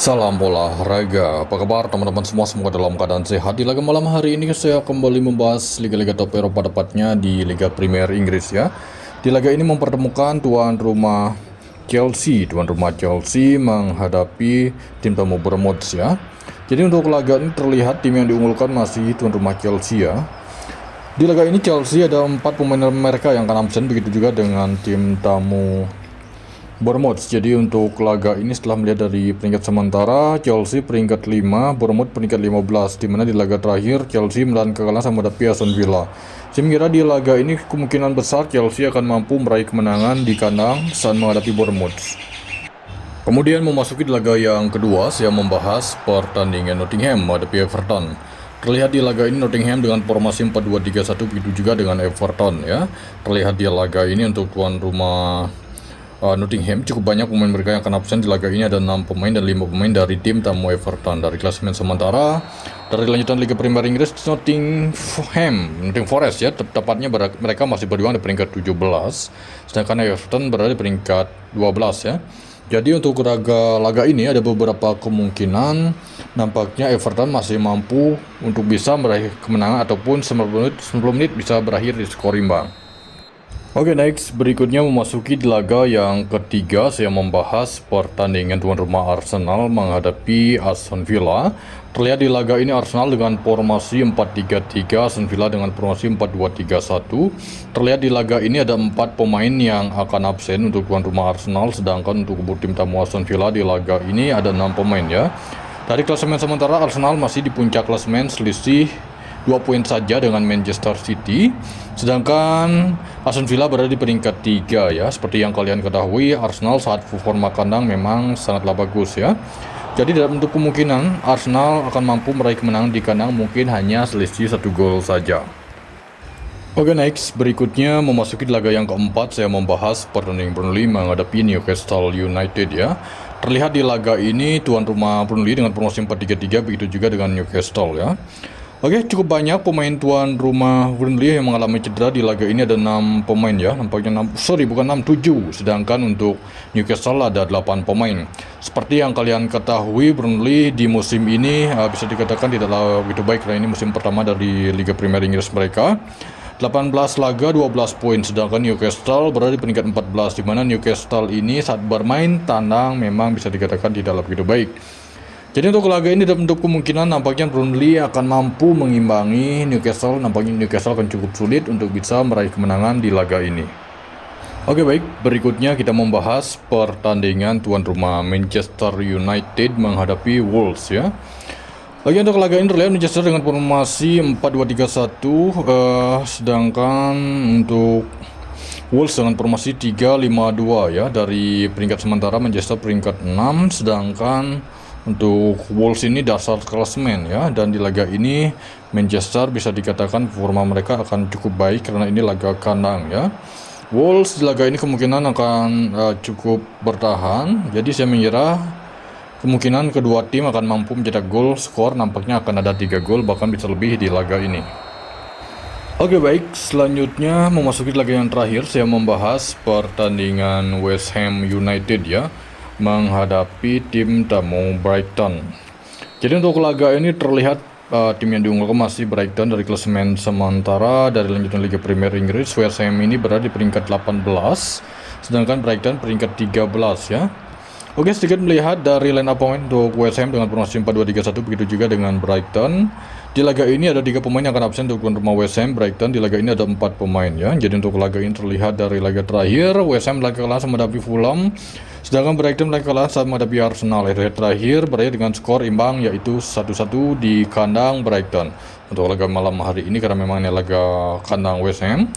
Salam olahraga, apa kabar teman-teman semua? Semoga dalam keadaan sehat. Di laga malam hari ini saya kembali membahas liga-liga top Eropa, tepatnya di Liga Premier Inggris ya. Di laga ini mempertemukan tuan rumah Chelsea. Tuan rumah Chelsea menghadapi tim tamu Bournemouth ya. Jadi untuk laga ini terlihat tim yang diunggulkan masih tuan rumah Chelsea ya. Di laga ini Chelsea ada 4 pemain mereka yang akan absen, begitu juga dengan tim tamu Bournemouth. Jadi untuk laga ini setelah melihat dari peringkat sementara, Chelsea peringkat 5, Bournemouth peringkat 15, di mana di laga terakhir Chelsea menelan kekalahan sama menghadapi Aston Villa. Saya mengira di laga ini kemungkinan besar Chelsea akan mampu meraih kemenangan di kandang saat menghadapi Bournemouth. Kemudian memasuki laga yang kedua, saya membahas pertandingan Nottingham menghadapi Everton. Terlihat di laga ini Nottingham dengan formasi 4-2-3-1, begitu juga dengan Everton ya. Terlihat di laga ini untuk tuan rumah Nottingham cukup banyak pemain mereka yang akan absen. Di laga ini ada 6 pemain dan 5 pemain dari tim tamu Everton. Dari klasemen sementara dari lanjutan Liga Premier Inggris, Nottingham Forest ya, tepatnya mereka masih berjuang di peringkat 17, sedangkan Everton berada di peringkat 12 ya. Jadi untuk laga ini ada beberapa kemungkinan nampaknya Everton masih mampu untuk bisa meraih kemenangan ataupun 90 menit bisa berakhir di skor imbang. Oke, next berikutnya memasuki laga yang ketiga, saya membahas pertandingan tuan rumah Arsenal menghadapi Aston Villa. Terlihat di laga ini Arsenal dengan formasi 4-3-3, Aston Villa dengan formasi 4-2-3-1. Terlihat di laga ini ada 4 pemain yang akan absen untuk tuan rumah Arsenal, sedangkan untuk tim tamu Aston Villa di laga ini ada 6 pemain ya. Dari klasemen sementara Arsenal masih di puncak klasemen, selisih 2 poin saja dengan Manchester City, sedangkan Aston Villa berada di peringkat 3 ya. Seperti yang kalian ketahui, Arsenal saat performa kandang memang sangatlah bagus ya. Jadi dalam bentuk kemungkinan Arsenal akan mampu meraih kemenangan di kandang mungkin hanya selisih 1 gol saja. Oke, next berikutnya memasuki laga yang keempat, saya membahas pertandingan Burnley menghadapi Newcastle United ya. Terlihat di laga ini tuan rumah Burnley dengan formasi 4-3-3, begitu juga dengan Newcastle ya. Oke, cukup banyak pemain tuan rumah Burnley yang mengalami cedera. Di laga ini ada 6 pemain ya, nampaknya 7, sedangkan untuk Newcastle ada 8 pemain. Seperti yang kalian ketahui, Burnley di musim ini bisa dikatakan tidaklah begitu baik, karena ini musim pertama dari Liga Premier Inggris mereka. 18 laga 12 poin, sedangkan Newcastle berada di peringkat 14, di mana Newcastle ini saat bermain tandang memang bisa dikatakan tidaklah begitu baik. Jadi untuk laga ini dalam bentuk kemungkinan nampaknya Burnley akan mampu mengimbangi Newcastle. Nampaknya Newcastle akan cukup sulit untuk bisa meraih kemenangan di laga ini. Oke, baik, berikutnya kita membahas pertandingan tuan rumah Manchester United menghadapi Wolves ya. Lagi untuk laga ini terlihat Manchester dengan formasi 4-2-3-1, sedangkan untuk Wolves dengan formasi 3-5-2 ya. Dari peringkat sementara Manchester peringkat 6, sedangkan untuk Wolves ini dasar klasemen ya. Dan di laga ini Manchester bisa dikatakan forma mereka akan cukup baik karena ini laga kandang ya. Wolves di laga ini kemungkinan akan cukup bertahan. Jadi saya mengira kemungkinan kedua tim akan mampu mencetak gol. Skor nampaknya akan ada 3 gol, bahkan bisa lebih di laga ini. Oke, baik, selanjutnya memasuki laga yang terakhir, saya membahas pertandingan West Ham United ya menghadapi tim tamu Brighton. Jadi untuk laga ini terlihat tim yang diunggulkan masih Brighton dari klasemen sementara dari lanjutan Liga Premier Inggris. West Ham ini berada di peringkat 18, sedangkan Brighton peringkat 13 ya. Oke, sedikit melihat dari line up pemain untuk West Ham dengan formasi 4-2-3-1, begitu juga dengan Brighton. Di laga ini ada 3 pemain yang akan absen untuk tuan rumah West Ham. Brighton di laga ini ada 4 pemain ya. Jadi untuk laga ini terlihat dari laga terakhir West Ham laga kalah menghadapi Fulham, sedangkan Brighton laga kalah saat menghadapi Arsenal. Laga terakhir berakhir dengan skor imbang yaitu 1-1 di kandang Brighton. Untuk laga malam hari ini karena memang ini laga kandang West Ham.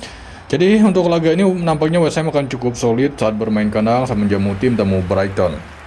Jadi untuk laga ini nampaknya West Ham akan cukup solid saat bermain kandang saat menjamu tim tamu Brighton.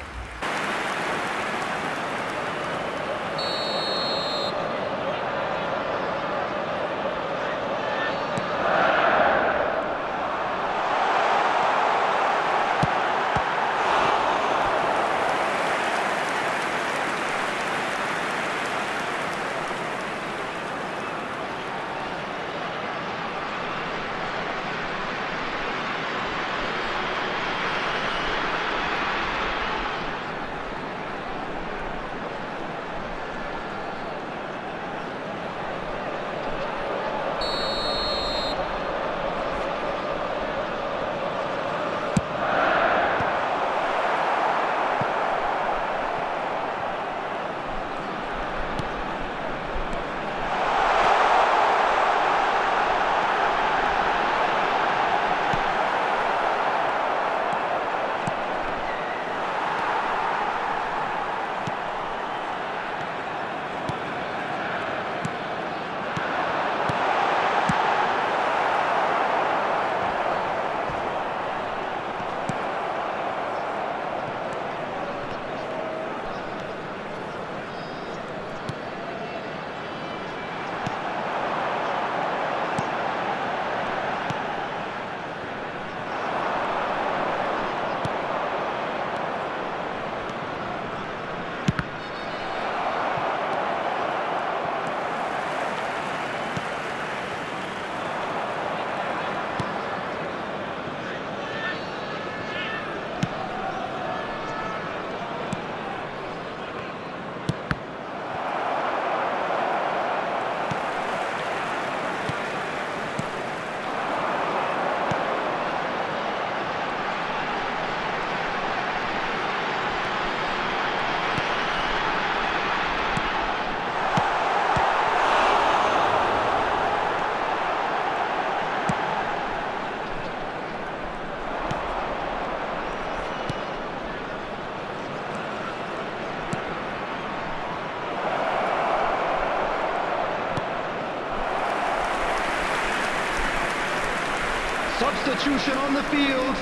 Substitution on the field.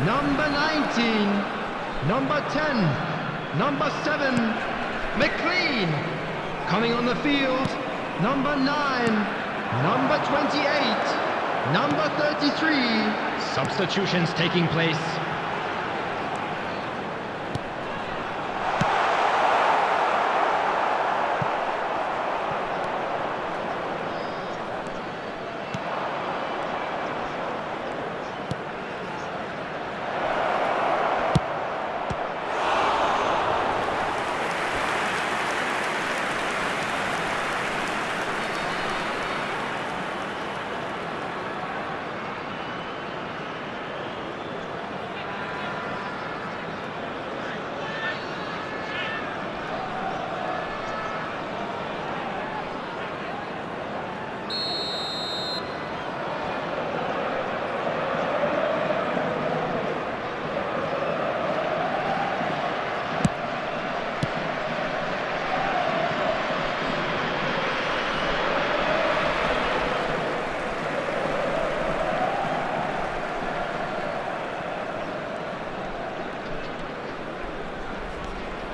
Number 19, number 10, number 7, McLean. Coming on the field, number 9, number 28, number 33. Substitutions taking place.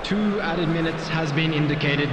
Two added minutes has been indicated.